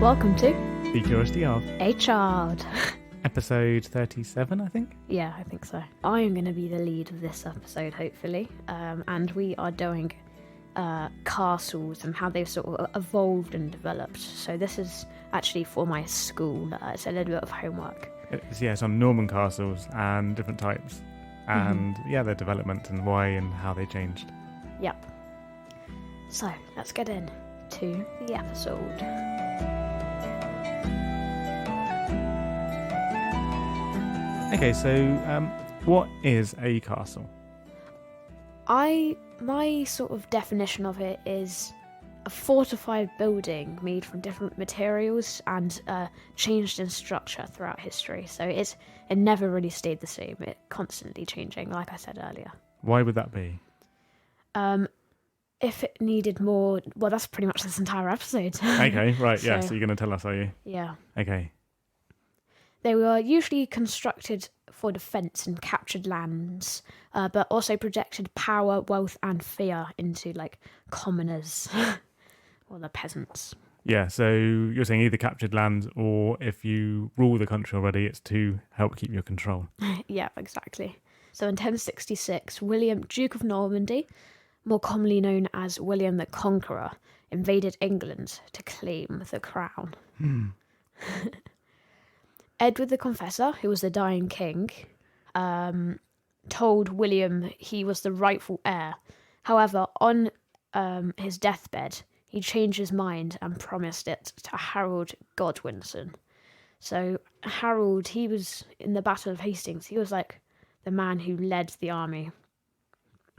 Welcome to The Curiosity of A Child. episode 37, I think. Yeah, I think so. I am going to be the lead of this episode, hopefully. And we are doing castles and how they've sort of evolved and developed. So this is actually for my school. It's a little bit of homework. It's on Norman castles and different types. And their development and why and how they changed. Yep. So, let's get in to the episode. Okay, so what is a castle? My sort of definition of it is a fortified building made from different materials and changed in structure throughout history. So it never really stayed the same. It constantly changing, like I said earlier. Why would that be? If it needed more, well, that's pretty much this entire episode. Okay, right, so you're going to tell us, are you? Yeah. Okay. They were usually constructed for defence in captured lands, but also projected power, wealth, and fear into, commoners or the peasants. Yeah, so you're saying either captured lands or if you rule the country already, it's to help keep your control. Yeah, exactly. So in 1066, William, Duke of Normandy, more commonly known as William the Conqueror, invaded England to claim the crown. Edward the Confessor, who was the dying king, told William he was the rightful heir. However, on his deathbed, he changed his mind and promised it to Harold Godwinson. So Harold, he was in the Battle of Hastings. He was like the man who led the army.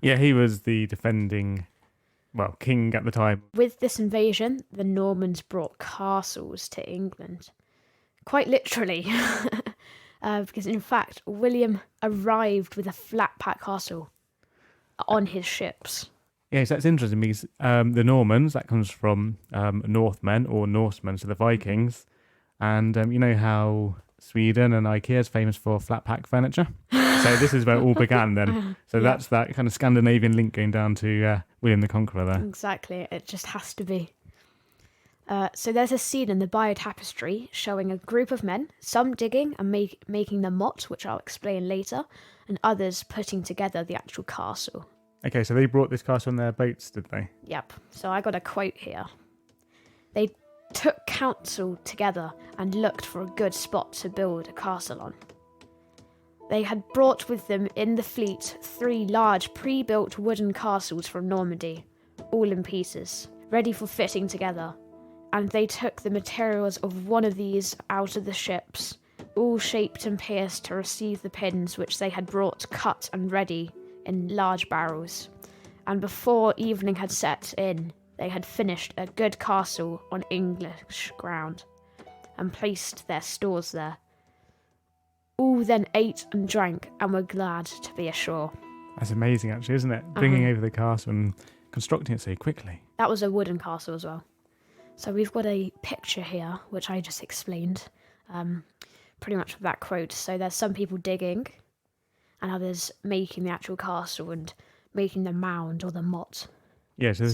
Yeah, he was the defending, king at the time. With this invasion, the Normans brought castles to England. Quite literally. Because in fact, William arrived with a flat-pack castle on his ships. Yeah, so that's interesting because the Normans, that comes from Northmen or Norsemen, so the Vikings. And you know how Sweden and IKEA is famous for flat-pack furniture? So this is where it all began then. So that's that kind of Scandinavian link going down to William the Conqueror there. Exactly, it just has to be. So there's a scene in the Bio Tapestry showing a group of men, some digging and making the motte, which I'll explain later, and others putting together the actual castle. Okay, so they brought this castle on their boats, did they? Yep, so I got a quote here. They took counsel together and looked for a good spot to build a castle on. They had brought with them in the fleet 3 large pre-built wooden castles from Normandy, all in pieces, ready for fitting together. And they took the materials of one of these out of the ships, all shaped and pierced to receive the pins which they had brought cut and ready in large barrels. And before evening had set in, they had finished a good castle on English ground, and placed their stores there. All then ate and drank, and were glad to be ashore. That's amazing, actually, isn't it? Bringing over the castle and constructing it so quickly. That was a wooden castle as well. So we've got a picture here, which I just explained, pretty much with that quote. So there's some people digging, and others making the actual castle and making the mound or the motte. Yeah, so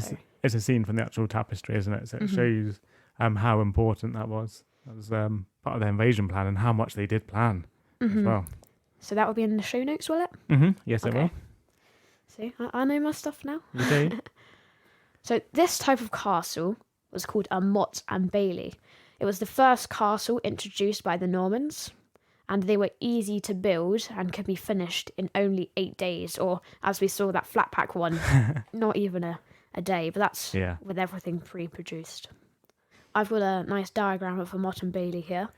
it's a scene from the actual tapestry, isn't it? So it shows how important that was. That was part of their invasion plan and how much they did plan as well. So that will be in the show notes, will it? Yes, Okay. it will. See, I know my stuff now. You do. So this type of castle was called a Mott and Bailey. It was the first castle introduced by the Normans, and they were easy to build and could be finished in only 8 days, or as we saw that flat pack one, not even a day, but that's with everything pre-produced. I've got a nice diagram of a Mott and Bailey here,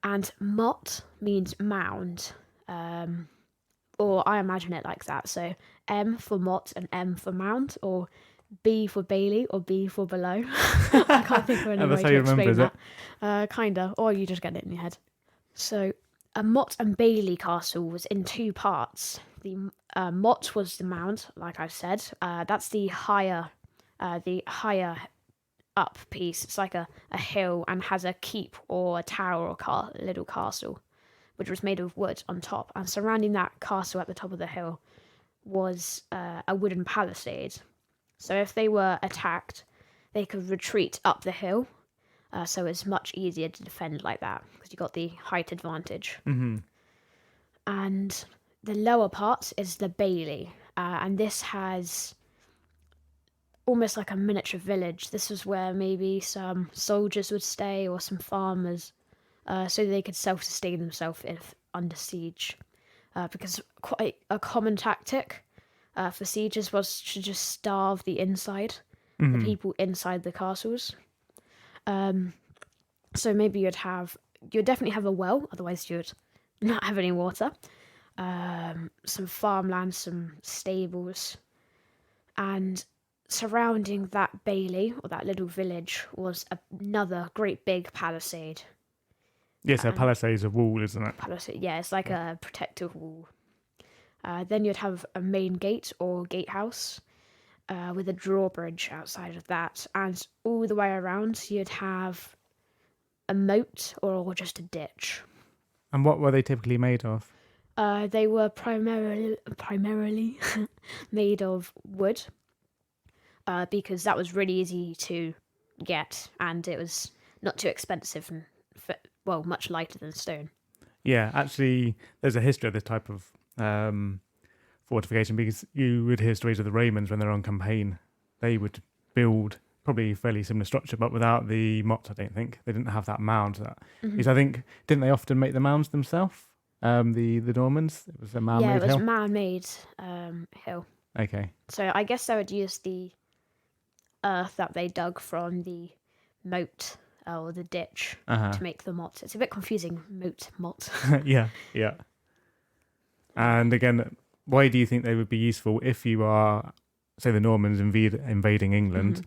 and motte means mound, or I imagine it like that, so M for motte and M for mound, or B for Bailey or B for below. I can't think of any way to explain that. Kinda, or you just get it in your head. So a Mott and Bailey castle was in 2 parts. The motte was the mound, like I said. That's the higher up piece. It's like a hill and has a keep or a tower or a little castle, which was made of wood on top. And surrounding that castle at the top of the hill was a wooden palisade. So if they were attacked, they could retreat up the hill So it's much easier to defend like that because you got the height advantage. Mm-hmm. And the lower part is the Bailey, and this has almost like a miniature village. This was where maybe some soldiers would stay or some farmers, so they could self-sustain themselves if under siege. Because quite a common tactic for sieges was to just starve the inside, the people inside the castles. So maybe you'd definitely have a well, otherwise you'd not have any water. Some farmland, some stables, and surrounding that bailey or that little village was another great big palisade. Yes, a palisade is a wall, isn't it? Palisade, yeah, it's like a protective wall. Then you'd have a main gate or gatehouse with a drawbridge outside of that, and all the way around you'd have a moat or just a ditch. And what were they typically made of? They were primarily made of wood, because that was really easy to get, and it was not too expensive and much lighter than stone. Yeah, actually, there's a history of this type of fortification because you would hear stories of the Romans when they're on campaign. They would build probably a fairly similar structure, but without the motte, I don't think. They didn't have that mound. Because I think, didn't they often make the mounds themselves? The Normans? It was a man-made hill? Yeah, it was a man-made hill. Okay. So I guess they would use the earth that they dug from the moat or the ditch to make the motte. It's a bit confusing, motte. Yeah. And again, why do you think they would be useful if you are, say, the Normans invading England?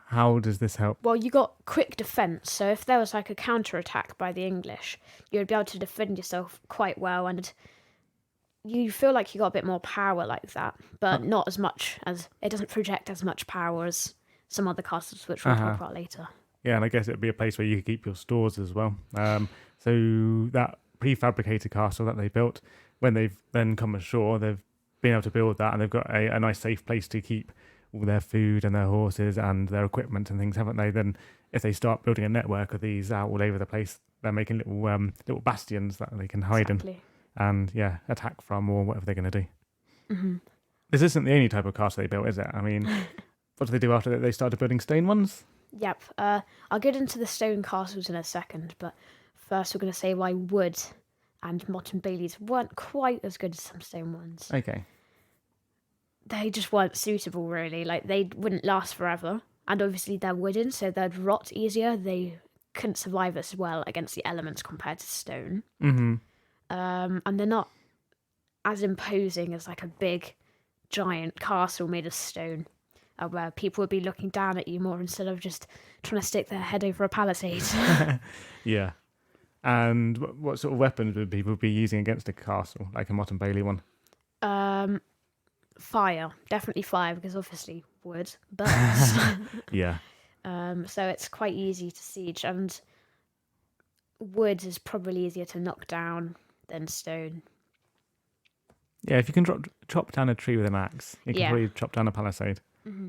How does this help? Well, you got quick defense, so if there was like a counterattack by the English, you would be able to defend yourself quite well, and you feel like you got a bit more power like that, but not as much as it doesn't project as much power as some other castles, which we'll talk about later. Yeah, and I guess it would be a place where you could keep your stores as well. So that prefabricated castle that they built, when they've then come ashore, they've been able to build that, and they've got a nice safe place to keep all their food and their horses and their equipment and things, haven't they? Then if they start building a network of these out all over the place, they're making little bastions that they can hide in and attack from, or whatever they're going to do. This isn't the only type of castle they built, is it? I mean, what did they do after that? They started building stone ones? Yep. I'll get into the stone castles in a second, but first we're going to say why wood and Mott and Bailey's weren't quite as good as some stone ones. Okay. They just weren't suitable, really. Like, they wouldn't last forever. And obviously they're wooden, so they'd rot easier. They couldn't survive as well against the elements compared to stone. And they're not as imposing as like a big, giant castle made of stone, where people would be looking down at you more instead of just trying to stick their head over a palisade. Yeah. And what sort of weapons would people be using against a castle, like a Mott and Bailey one? Fire. Definitely fire, because obviously wood burns. Yeah. So it's quite easy to siege, and wood is probably easier to knock down than stone. Yeah, if you can chop down a tree with an axe, you can probably chop down a palisade.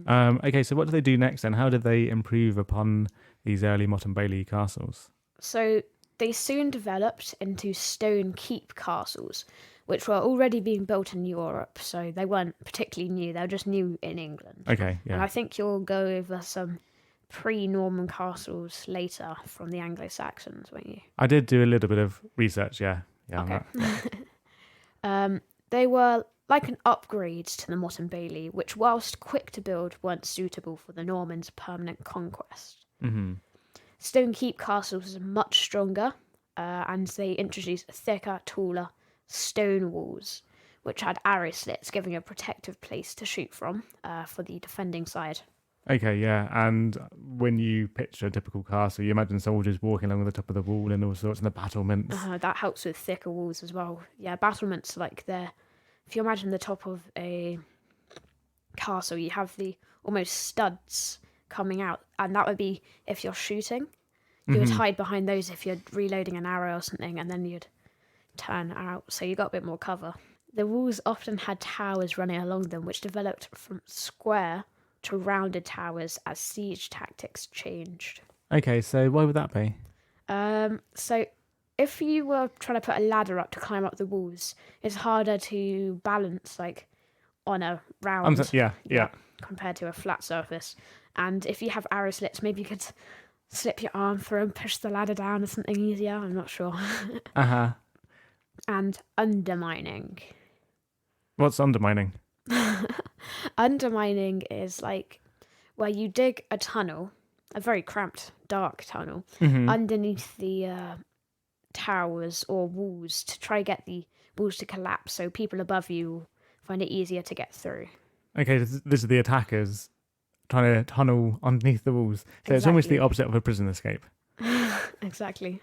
Okay, so what do they do next then? How did they improve upon these early Mott and Bailey castles? So they soon developed into stone keep castles, which were already being built in Europe, so they weren't particularly new, they were just new in England. Okay, yeah. And I think you'll go over some pre-Norman castles later from the Anglo-Saxons, won't you? I did do a little bit of research, yeah. Okay. They were like an upgrade to the Mott and Bailey, which, whilst quick to build, weren't suitable for the Normans' permanent conquest. Stone keep castles are much stronger, and they introduced thicker, taller stone walls, which had arrow slits, giving a protective place to shoot from for the defending side. Okay, yeah. And when you picture a typical castle, you imagine soldiers walking along the top of the wall and all sorts, and the battlements. That helps with thicker walls as well. Yeah, battlements, like if you imagine the top of a castle, you have the almost studs coming out, and that would be if you're shooting. You would hide behind those if you're reloading an arrow or something, and then you'd turn out, so you got a bit more cover. The walls often had towers running along them, which developed from square to rounded towers as siege tactics changed. Okay, so why would that be? So if you were trying to put a ladder up to climb up the walls, it's harder to balance like on a round, Yeah. compared to a flat surface. And if you have arrow slits, maybe you could slip your arm through and push the ladder down or something easier. I'm not sure. Uh-huh. And undermining. What's undermining? Undermining is like where you dig a tunnel, a very cramped, dark tunnel, Mm-hmm. underneath the towers or walls to try get the walls to collapse so people above you find it easier to get through. Okay, this is the attackers trying to tunnel underneath the walls. So it's almost the Exactly. opposite of a prison escape. Exactly.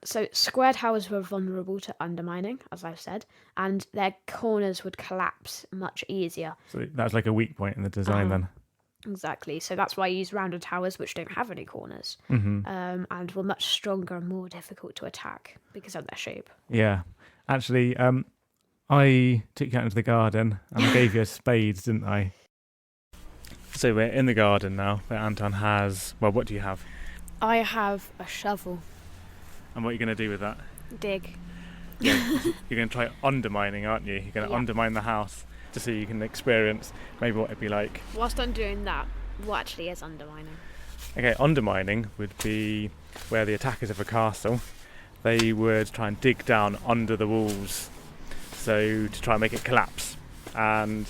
So square towers were vulnerable to undermining, as I've said, and their corners would collapse much easier. So that's like a weak point in the design then. Exactly. So that's why I use rounded towers, which don't have any corners, Mm-hmm. and were much stronger and more difficult to attack because of their shape. Yeah. Actually, I took you out into the garden and I gave you a spade, didn't I? So we're in the garden now, where Anton has... Well, what do you have? I have a shovel. And what are you going to do with that? Dig. Yeah, you're going to try undermining, aren't you? You're going to Yeah. undermine the house to see you can experience maybe what it'd be like. Whilst I'm doing that, what actually is undermining? Okay, undermining would be where the attackers of a castle, they would try and dig down under the walls, so to try and make it collapse. And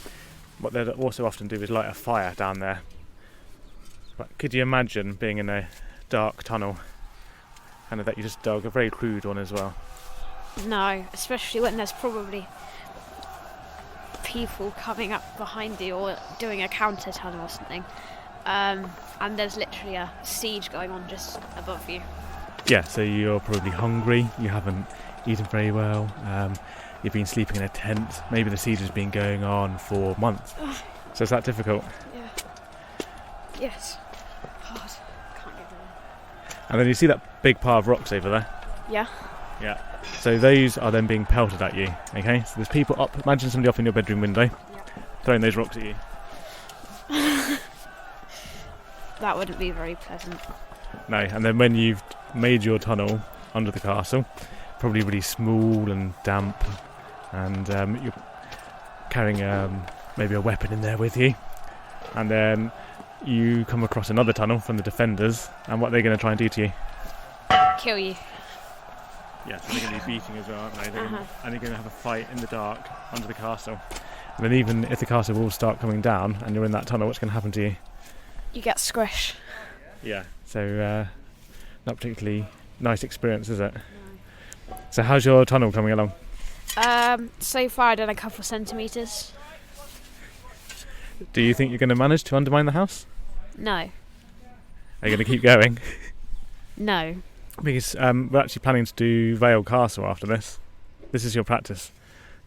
what they'd also often do is light a fire down there. But could you imagine being in a dark tunnel, and that you just dug, a very crude one as well? No, especially when there's probably people coming up behind you or doing a counter tunnel or something. And there's literally a siege going on just above you. Yeah, so you're probably hungry, you haven't eaten very well, you've been sleeping in a tent, maybe the siege has been going on for months. So it's that difficult. Yeah. Yes. Hard. Can't get there. And then you see that big pile of rocks over there? Yeah. Yeah. So those are then being pelted at you, okay? So there's people up, imagine somebody up in your bedroom window, throwing those rocks at you. That wouldn't be very pleasant. No, and then when you've made your tunnel under the castle, probably really small and damp, and you're carrying maybe a weapon in there with you, and then you come across another tunnel from the defenders, and what they're going to try and do to you? Kill you. Yeah, so they're going to be beating as well, aren't they? And you're going to have a fight in the dark under the castle. And then even if the castle walls start coming down and you're in that tunnel, what's going to happen to you? You get squish. Yeah. So not particularly nice experience, is it? No. So how's your tunnel coming along? So far I've done a couple of centimetres. Do you think you're going to manage to undermine the house? No. Are you going to keep going? No. Because we're actually planning to do Vale Castle after this. This is your practice.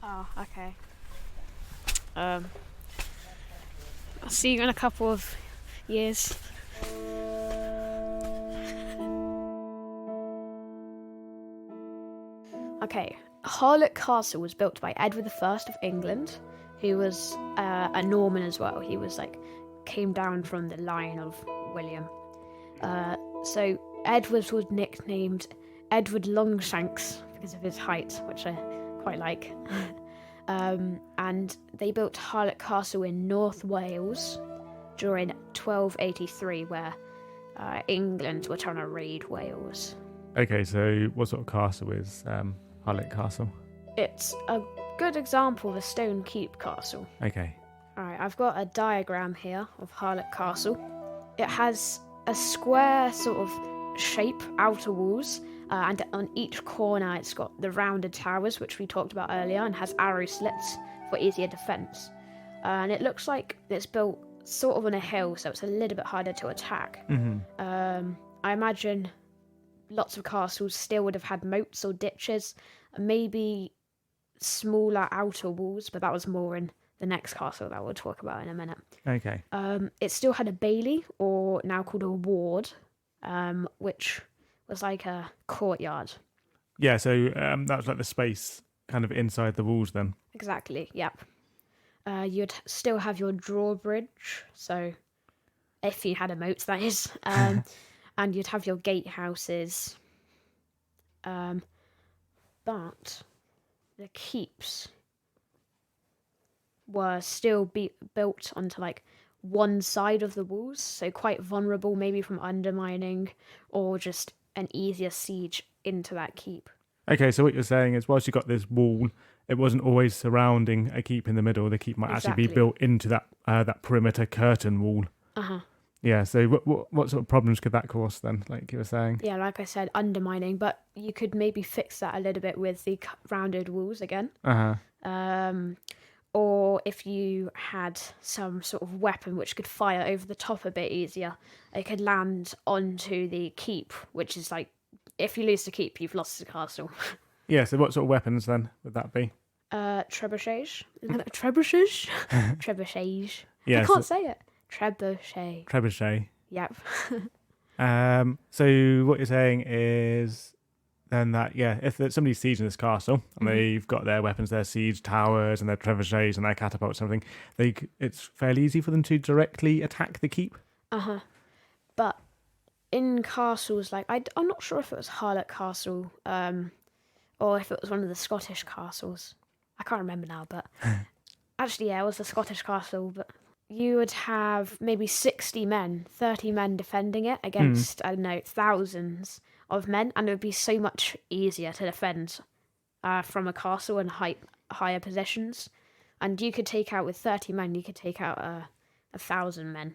Oh, okay. I'll see you in a couple of years. Okay, Harlot Castle was built by Edward I of England, who was a Norman as well. He was came down from the line of William. So Edward was nicknamed Edward Longshanks because of his height, which I quite like. And they built Harlot Castle in North Wales during 1283, where England were trying to raid Wales. Okay, so what sort of castle is Harlot Castle? It's a good example of a stone keep castle. Okay. Alright, I've got a diagram here of Harlot Castle. It has a square sort of shape, outer walls, and on each corner it's got the rounded towers, which we talked about earlier, and has arrow slits for easier defence. And it looks like it's built sort of on a hill, so it's a little bit harder to attack. Mm-hmm. I imagine lots of castles still would have had moats or ditches, maybe smaller outer walls, but that was more in the next castle that we'll talk about in a minute. Okay. It still had a bailey, or now called a ward, which was like a courtyard. Yeah, so that was like the space kind of inside the walls then. Exactly, yep. You'd still have your drawbridge, so if you had a moat, that is. And you'd have your gatehouses. But the keeps were still built onto like one side of the walls, so quite vulnerable maybe from undermining or just an easier siege into that keep. Okay, so what you're saying is, whilst you got this wall, it wasn't always surrounding a keep in the middle. The keep might actually be built into that perimeter curtain wall. Yeah. So what sort of problems could that cause then? Like you were saying. Yeah, like I said, undermining, but you could maybe fix that a little bit with the rounded walls again. Or if you had some sort of weapon which could fire over the top a bit easier, it could land onto the keep, which is like, if you lose the keep, you've lost the castle. Yeah, so what sort of weapons then would that be? Trebuchets. Trebuchets? Trebuchets. Yeah, I can't say it. Trebuchet. Trebuchet. Yep. So what you're saying is then that, yeah, if somebody's sieging this castle and they've got their weapons, their siege towers and their trebuchets and their catapults and everything, it's fairly easy for them to directly attack the keep. But in castles, like, I'm not sure if it was Harlot Castle, or if it was one of the Scottish castles. I can't remember now, but actually, yeah, it was the Scottish castle, but you would have maybe 60 men, 30 men defending it against, I don't know, thousands of men, and it would be so much easier to defend from a castle and higher positions. And you could take out, with 30 men, you could take out 1,000 men,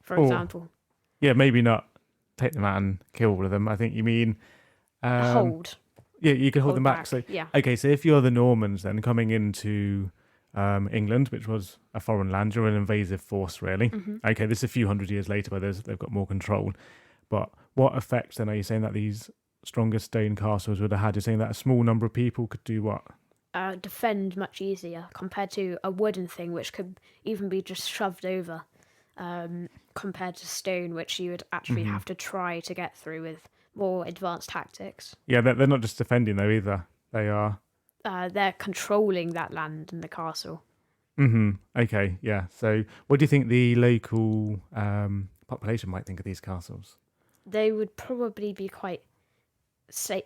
for example. Yeah, maybe not take them out and kill all of them. I think you mean... hold. Yeah, you could hold them back. So, yeah. Okay, so if you're the Normans then coming into England, which was a foreign land, you're an invasive force, really. Okay, this is a few hundred years later where they've got more control. But what effects then are you saying that these stronger stone castles would have had? You're saying that a small number of people could do what? Defend much easier compared to a wooden thing, which could even be just shoved over, compared to stone, which you would actually have to try to get through with more advanced tactics. Yeah, they're not just defending though either. They are... they're controlling that land and the castle. Okay, yeah. So what do you think the local population might think of these castles? They would probably be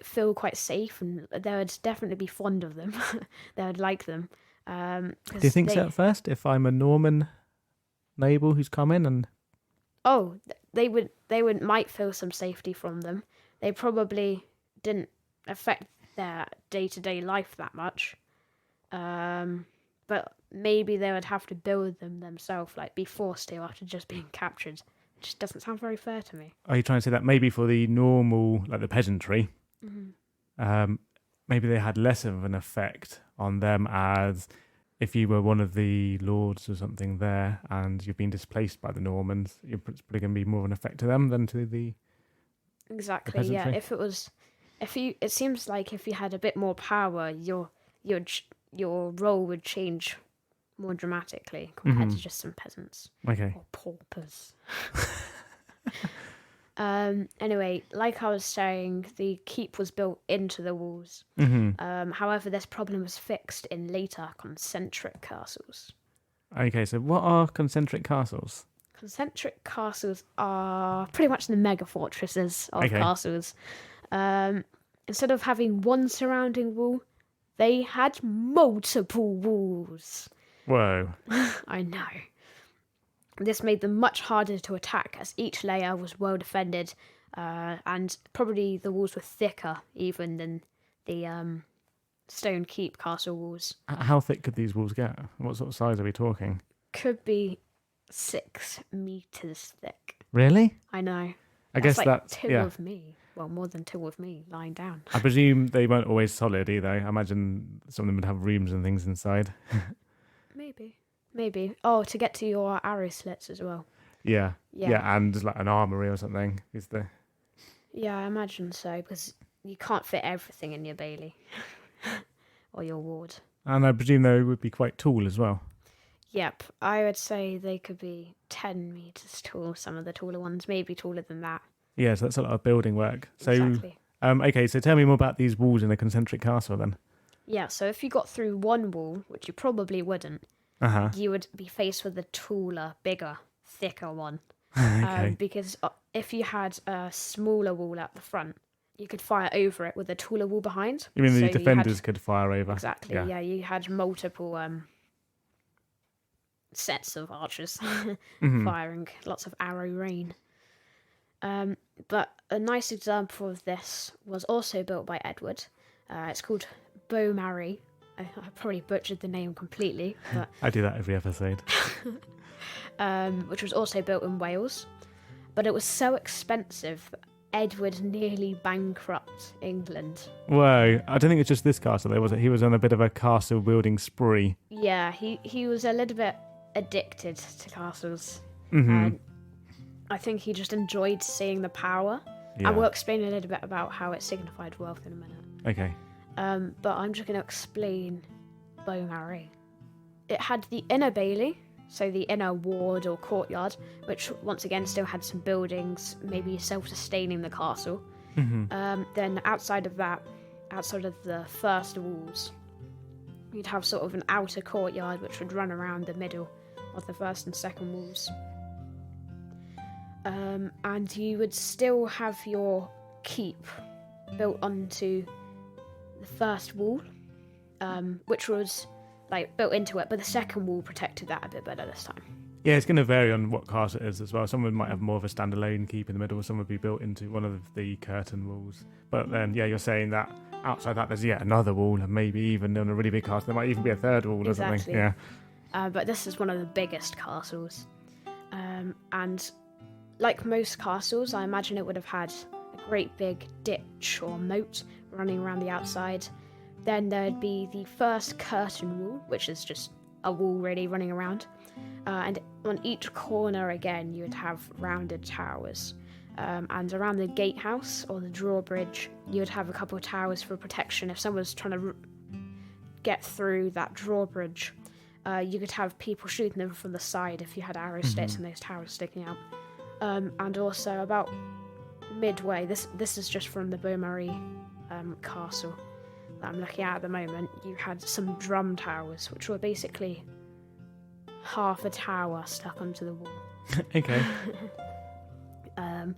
feel quite safe, and they would definitely be fond of them. They would like them. Do you think so at first? If I'm a Norman noble who's come in and... Oh, they might feel some safety from them. They probably didn't affect their day-to-day life that much. But maybe they would have to build them themselves, like be forced to after just being captured. It just doesn't sound very fair to me. Are you trying to say that maybe for the normal, like the peasantry, maybe they had less of an effect on them, as if you were one of the lords or something there and you've been displaced by the Normans, you're probably going to be more of an effect to them than to the... Exactly, yeah. It seems like if you had a bit more power, your role would change more dramatically compared to just some peasants. Okay. Or paupers. Anyway, like I was saying, the keep was built into the walls. However, this problem was fixed in later concentric castles. Okay, so what are concentric castles? Concentric castles are pretty much the mega fortresses of castles. Instead of having one surrounding wall, they had multiple walls. Whoa. I know. This made them much harder to attack, as each layer was well defended, and probably the walls were thicker even than the stone keep castle walls. How thick could these walls get? What sort of size are we talking? Could be 6 meters thick. Really? I know. I guess like that's two of me. Well, more than 2 of me lying down. I presume they weren't always solid either. I imagine some of them would have rooms and things inside. Maybe. Oh, to get to your arrow slits as well. Yeah, and like an armory or something. Yeah, I imagine so, because you can't fit everything in your bailey or your ward. And I presume they would be quite tall as well. Yep, I would say they could be 10 meters tall, some of the taller ones, maybe taller than that. Yeah, so that's a lot of building work. So, exactly. Okay, so tell me more about these walls in a concentric castle then. Yeah, so if you got through one wall, which you probably wouldn't, you would be faced with a taller, bigger, thicker one. Okay. Because if you had a smaller wall at the front, you could fire over it with a taller wall behind. You mean So the you defenders could fire over? exactly, yeah, you had multiple sets of archers firing, lots of arrow rain. But a nice example of this was also built by Edward. It's called Beaumaris. I probably butchered the name completely, but I do that every episode. which was also built in Wales. But it was so expensive that Edward nearly bankrupt England. Whoa, I don't think it's just this castle though, was it? He was on a bit of a castle building spree. Yeah, he was a little bit addicted to castles. I think he just enjoyed seeing the power. Yeah. And we'll explain a little bit about how it signified wealth in a minute. Okay. But I'm just going to explain Beaumaris. It had the inner bailey, so the inner ward or courtyard, which once again still had some buildings, maybe self-sustaining the castle. Then outside of that, outside of the first walls, you'd have sort of an outer courtyard which would run around the middle of the first and second walls. And you would still have your keep built onto the first wall, which was like built into it, but the second wall protected that a bit better this time. Yeah, it's going to vary on what castle it is as well. Some might have more of a standalone keep in the middle, some would be built into one of the curtain walls. But then, yeah, you're saying that outside that there's yet another wall, and maybe even on a really big castle there might even be a third wall or something. Yeah. But this is one of the biggest castles. And like most castles, I imagine it would have had a great big ditch or moat running around the outside. Then there'd be the first curtain wall, which is just a wall really running around. And on each corner again, you would have rounded towers. And around the gatehouse or the drawbridge, you would have a couple of towers for protection. If someone was trying to get through that drawbridge, you could have people shooting them from the side if you had arrow slits and those towers sticking out. And also about midway, this is just from the Beaumaris castle that I'm looking at the moment, you had some drum towers, which were basically half a tower stuck onto the wall. Okay. And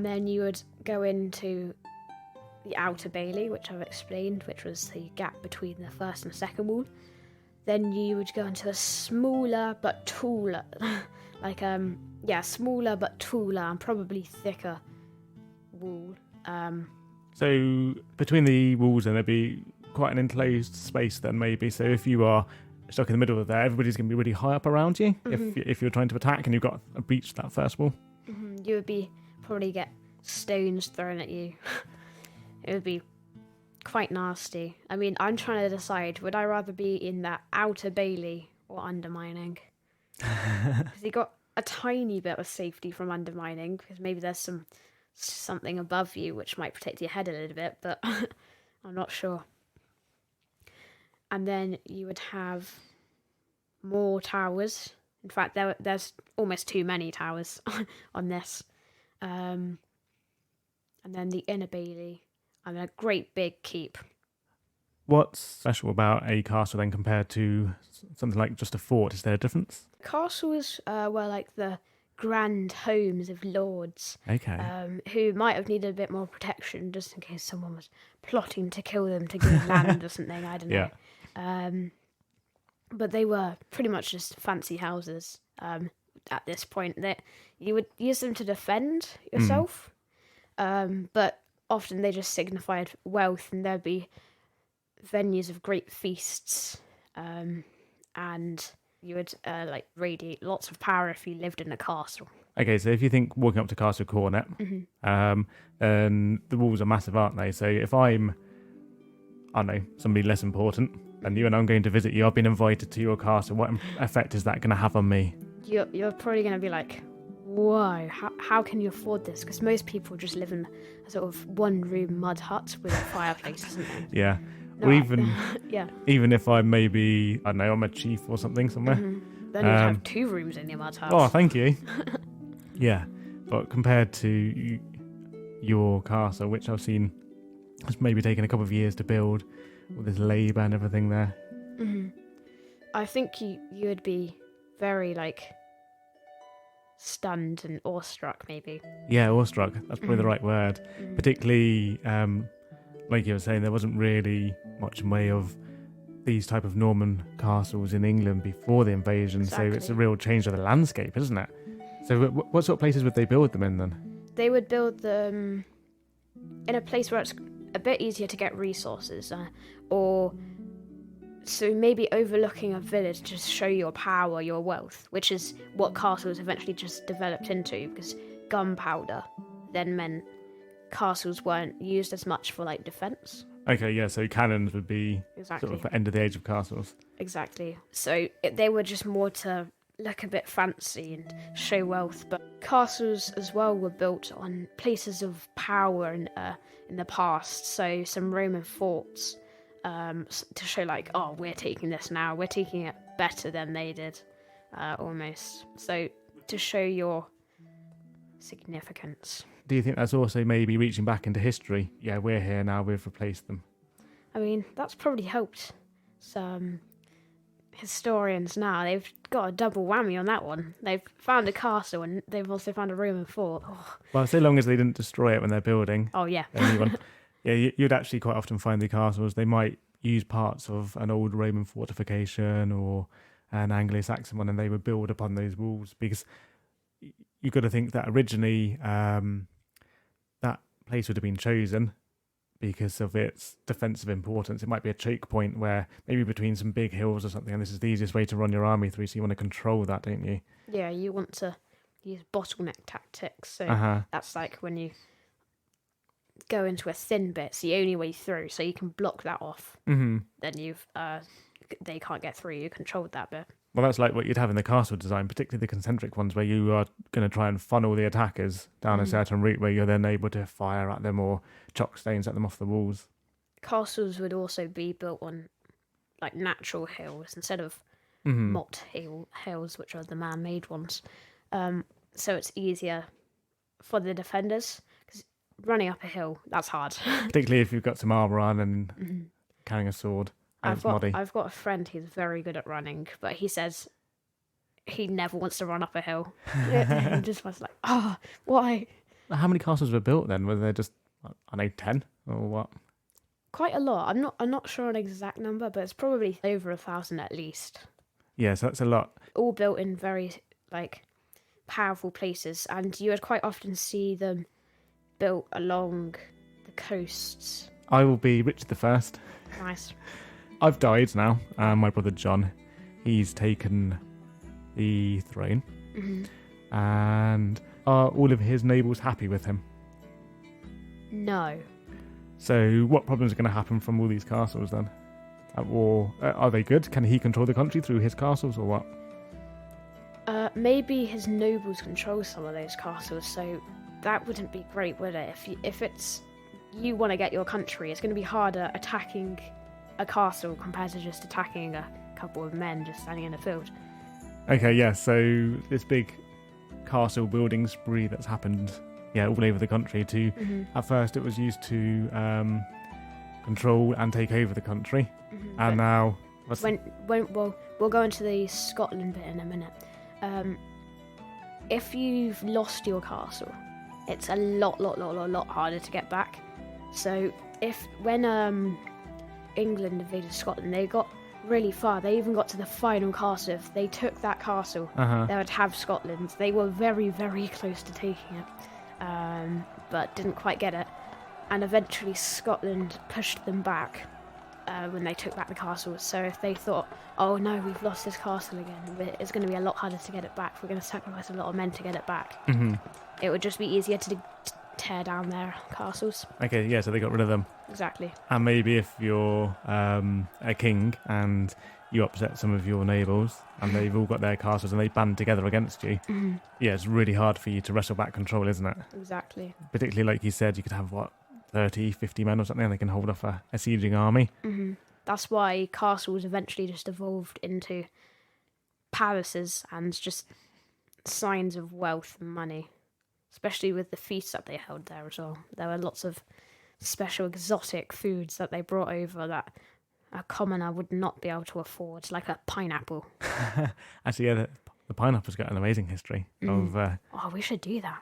then you would go into the outer bailey, which I've explained, which was the gap between the first and second wall. Then you would go into a smaller but taller, smaller but taller and probably thicker wall. So between the walls then there'd be quite an enclosed space then maybe. So if you are stuck in the middle of there, everybody's going to be really high up around you if you're trying to attack and you've got a breach that first wall. You would probably get stones thrown at you. It would be quite nasty. I mean, I'm trying to decide, would I rather be in that outer bailey or undermining? Because you got a tiny bit of safety from undermining, because maybe there's something above you which might protect your head a little bit, but I'm not sure. And then you would have more towers. In fact, there's almost too many towers on this. And then the inner bailey and a great big keep. What's special about a castle then compared to something like just a fort? Is there a difference? Castles were like the grand homes of lords. Okay. Who might have needed a bit more protection just in case someone was plotting to kill them to gain land or something, I don't know. Yeah. But they were pretty much just fancy houses at this point. That you would use them to defend yourself, but often they just signified wealth, and there'd be venues of great feasts, and you would radiate lots of power if you lived in a castle. Okay, so if you think walking up to Castle Cornet, and the walls are massive, aren't they? So if I don't know, somebody less important than you and I'm going to visit you, I've been invited to your castle, what effect is that going to have on me? You're probably going to be like, whoa, how can you afford this? Because most people just live in a sort of one-room mud hut with a fireplace, isn't it? Yeah. No, or even yeah. Even if I'm maybe, I don't know, I'm a chief or something somewhere. Then you'd have 2 rooms in your mud hut. Oh, thank you. Yeah. But compared to your castle, which I've seen has maybe taken a couple of years to build, with this labour and everything there. I think you would be very stunned and awestruck, maybe. Yeah, awestruck. That's probably the right word. Particularly, like you were saying, there wasn't really much in way of these type of Norman castles in England before the invasion, so it's a Exactly. real change of the landscape, isn't it? So what sort of places would they build them in then? They would build them in a place where it's a bit easier to get resources, or so maybe overlooking a village to show your power, your wealth, which is what castles eventually just developed into, because gunpowder then meant castles weren't used as much for like defense. Okay, yeah, so cannons would be Exactly. sort of the end of the age of castles. Exactly. So they were just more to look a bit fancy and show wealth, but castles as well were built on places of power in the past. So some Roman forts to show like, oh, we're taking this now. We're taking it better than they did, almost. So to show your significance. Do you think that's also maybe reaching back into history? Yeah, we're here now, we've replaced them. I mean, that's probably helped some historians now. They've got a double whammy on that one. They've found a castle and they've also found a Roman fort. Oh, Well, so long as they didn't destroy it when they're building. oh yeah. Yeah, you'd actually quite often find the castles, they might use parts of an old Roman fortification or an Anglo-Saxon one, and they would build upon those walls, because you've got to think that originally that place would have been chosen because of its defensive importance. It might be a choke point where maybe between some big hills or something, and this is the easiest way to run your army through, so you want to control that, don't you? Yeah, you want to use bottleneck tactics. So that's like when you go into a thin bit, it's the only way through, so you can block that off. Mm-hmm. Then they can't get through. You controlled that bit. Well, that's like what you'd have in the castle design, particularly the concentric ones, where you are going to try and funnel the attackers down a certain route where you're then able to fire at them or chalk stones at them off the walls. Castles would also be built on like natural hills instead of Mm-hmm. motte hills, which are the man-made ones. So it's easier for the defenders, because running up a hill, that's hard. Particularly if you've got some armor on and carrying a sword. And I've it's muddy. got a friend who's very good at running, but he says he never wants to run up a hill. He just was like, oh, why? How many castles were built then? Were there just, I know, 10 or what? Quite a lot. I'm not sure an exact number, but it's probably over 1,000 at least. Yeah, so that's a lot. All built in very like powerful places, and you would quite often see them built along the coasts. I will be Richard the First. Nice. I've died now. My brother John, he's taken the throne. And are all of his nobles happy with him? No. So what problems are going to happen from all these castles then? At war, are they good? Can he control the country through his castles or what? Maybe his nobles control some of those castles, so that wouldn't be great, would it? If it's you want to get your country, it's going to be harder attacking a castle compared to just attacking a couple of men just standing in a field. Okay, yeah, so this big castle building spree that's happened, all over the country at first it was used to control and take over the country, and now... We'll go into the Scotland bit in a minute. If you've lost your castle, it's a lot harder to get back. So when England invaded Scotland, they got really far. They even got to the final castle. If they took that castle, they would have Scotland. They were very, very close to taking it, but didn't quite get it. And eventually Scotland pushed them back when they took back the castle. So if they thought, oh no, we've lost this castle again, it's going to be a lot harder to get it back. We're going to sacrifice a lot of men to get it back. It would just be easier to tear down their castles. Okay, yeah, so they got rid of them. Exactly. And maybe if you're a king and you upset some of your nobles and they've all got their castles and they band together against you, it's really hard for you to wrestle back control, isn't it? Exactly. Particularly, like you said, you could have, 30, 50 men or something, and they can hold off a sieging army. That's why castles eventually just evolved into palaces and just signs of wealth and money, especially with the feasts that they held there as well. There were lots of special exotic foods that they brought over that a commoner would not be able to afford, like a pineapple. Actually, yeah, the pineapple's got an amazing history of. Oh, we should do that.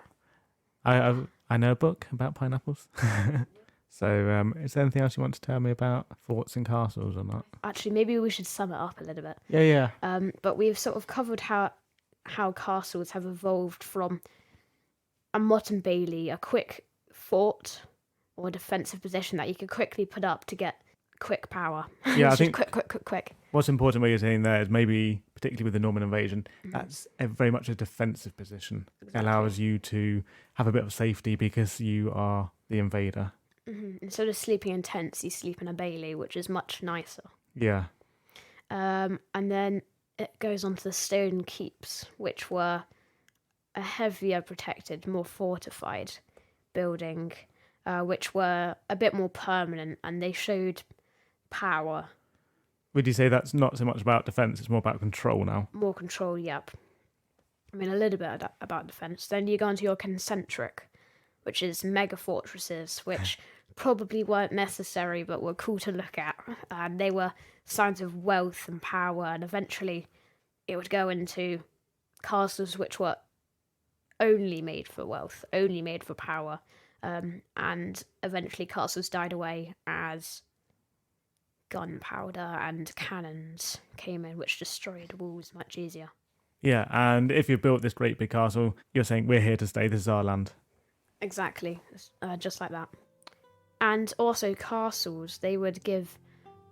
I know a book about pineapples. So, is there anything else you want to tell me about forts and castles or not? Actually, maybe we should sum it up a little bit. Yeah. But we've sort of covered how castles have evolved from a Mott and Bailey, a quick fort or defensive position that you could quickly put up to get quick power. Yeah, I think quick. What's important what you're saying there is maybe, particularly with the Norman invasion, that's very much a defensive position. Exactly. It allows you to have a bit of safety because you are the invader. Instead of sleeping in tents, you sleep in a bailey, which is much nicer. Yeah. And then it goes on to the stone keeps, which were a heavier protected, more fortified building, which were a bit more permanent, and they showed power. Would you say that's not so much about defense, it's more about control now? More control, yep. I mean, a little bit about defense. Then you go on to your concentric, which is mega fortresses, which probably weren't necessary but were cool to look at. And they were signs of wealth and power, and eventually it would go into castles which were only made for wealth, only made for power. And eventually castles died away as gunpowder and cannons came in, which destroyed walls much easier. Yeah, and if you built this great big castle, you're saying, we're here to stay, this is our land. Exactly, just like that. And also castles, they would give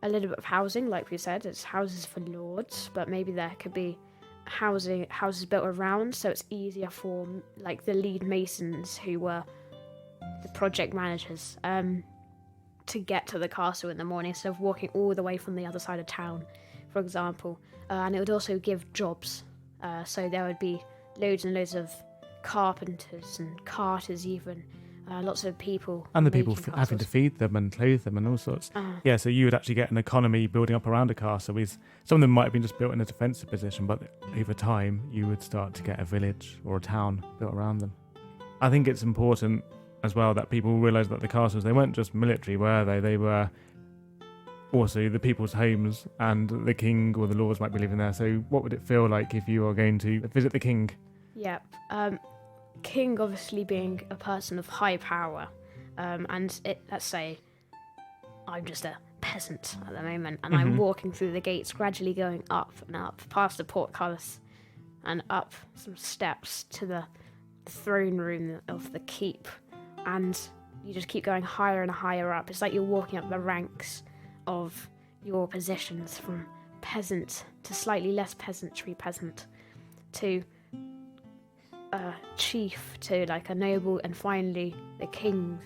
a little bit of housing, like we said, it's houses for lords, but maybe there could be houses built around, so it's easier for like the lead masons, who were the project managers, to get to the castle in the morning instead of walking all the way from the other side of town, for example. And it would also give jobs, so there would be loads and loads of carpenters and carters, even lots of people, and the people making having to castles. feed them and clothe them and all sorts. Yeah, so you would actually get an economy building up around a castle. Some of them might have been just built in a defensive position, but over time you would start to get a village or a town built around them. I think it's important as well that people realise that the castles, they weren't just military, were they? They were also the people's homes, and the king or the lords might be living there. So what would it feel like if you are going to visit the king? Yep. King obviously being a person of high power, and let's say I'm just a peasant at the moment, and I'm walking through the gates, gradually going up and up past the portcullis and up some steps to the throne room of the keep, and you just keep going higher and higher up. It's like you're walking up the ranks of your positions, from peasant to slightly less peasantry peasant to chief to like a noble, and finally the king,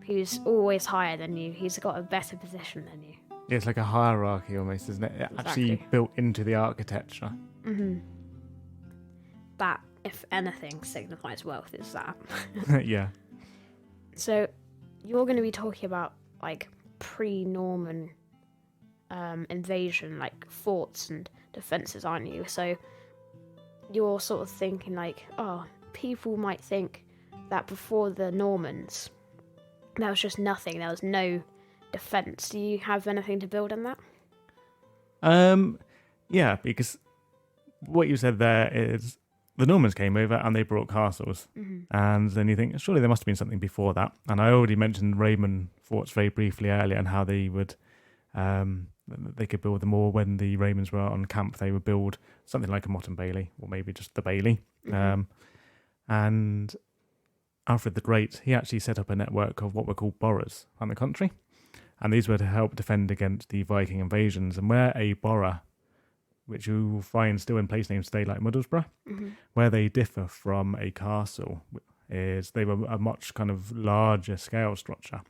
who's always higher than you. He's got a better position than you. Yeah, it's like a hierarchy almost, isn't it? Actually built into the architecture. That, if anything, signifies wealth, is that. Yeah. So you're going to be talking about like pre-Norman invasion, like forts and defences, aren't you? So you're sort of thinking like, oh, people might think that before the Normans there was just nothing, there was no defence. Do you have anything to build on that? Yeah, because what you said there is the Normans came over and they brought castles, and then you think surely there must have been something before that. And I already mentioned Roman forts very briefly earlier, and how they would they could build them more when the Romans were on camp. They would build something like a Mott and Bailey, or maybe just the Bailey. And Alfred the Great, he actually set up a network of what were called boroughs around the country, and these were to help defend against the Viking invasions. And where a borough, which you will find still in place names today like Middlesbrough, where they differ from a castle is they were a much kind of larger scale structure.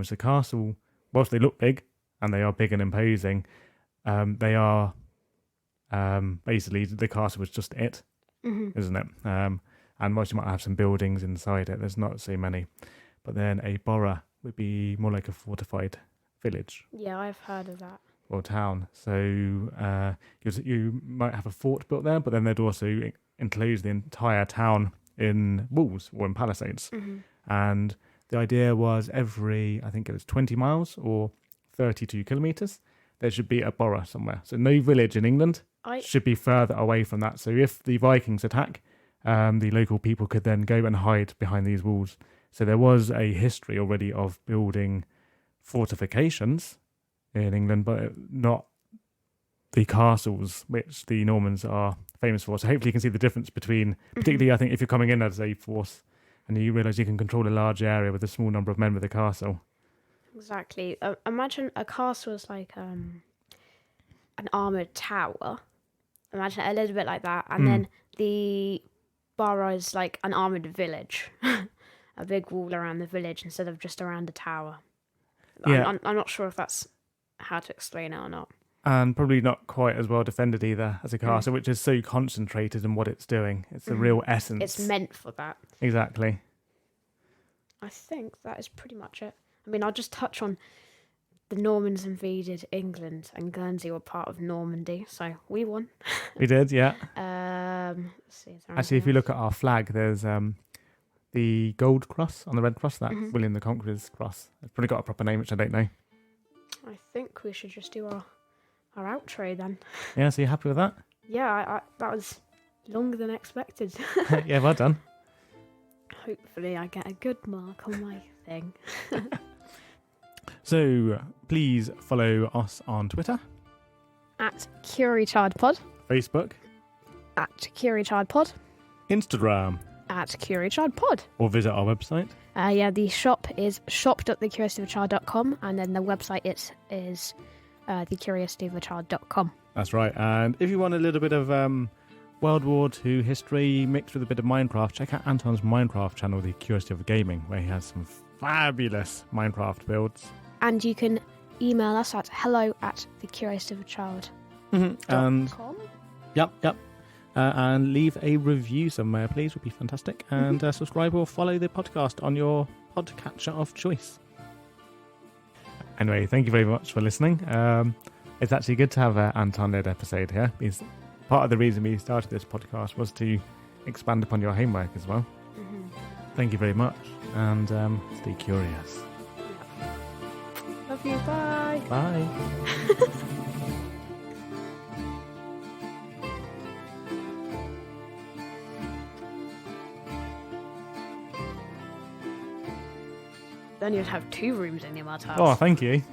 So castle, whilst they look big, and they are big and imposing, they are basically the castle was just it, isn't it? And whilst you might have some buildings inside it, there's not so many. But then a borough would be more like a fortified village. Yeah, I've heard of that. Or town. So you might have a fort built there, but then they'd also enclose the entire town in walls or in palisades. And the idea was every, I think it was 20 miles or 32 kilometres, there should be a borough somewhere. So no village in England should be further away from that. So if the Vikings attack, the local people could then go and hide behind these walls. So there was a history already of building fortifications in England, but not the castles which the Normans are famous for. So hopefully you can see the difference between, particularly I think if you're coming in as a force and you realise you can control a large area with a small number of men with a castle. Exactly. Imagine a castle is like an armoured tower. Imagine it a little bit like that. And then the borough is like an armoured village. A big wall around the village instead of just around a tower. Yeah. I'm not sure if that's how to explain it or not. And probably not quite as well defended either as a castle, which is so concentrated in what it's doing. It's the real essence. It's meant for that. Exactly. I think that is pretty much it. I mean, I'll just touch on the Normans invaded England and Guernsey were part of Normandy, so we won. We did, yeah. Let's see, Actually, if you look at our flag, there's the gold cross on the red cross, that's William the Conqueror's cross. It's probably got a proper name, which I don't know. I think we should just do our outro then. Yeah, so you happy with that? Yeah, I that was longer than expected. Yeah, well done. Hopefully I get a good mark on my thing. So please follow us on Twitter, At CurieChildPod. Facebook, At CurieChildPod. Instagram, At CurieChildPod. or visit our website. Yeah, the shop is shop.thecuriosityofachild.com, and then the website is thecuriosityofachild.com. That's right. And if you want a little bit of World War II history mixed with a bit of Minecraft, check out Anton's Minecraft channel, The Curiosity of Gaming, where he has some fabulous Minecraft builds. And you can email us at hello@thecuriosityofachild.com. And yep. And leave a review somewhere, please, would be fantastic. And subscribe or follow the podcast on your podcatcher of choice. Anyway, thank you very much for listening. It's actually good to have an Anton-led episode here, because part of the reason we started this podcast was to expand upon your homework as well. Thank you very much, and stay curious. Love you, bye. Bye. Then you'd have 2 rooms in your mud house. Oh, thank you.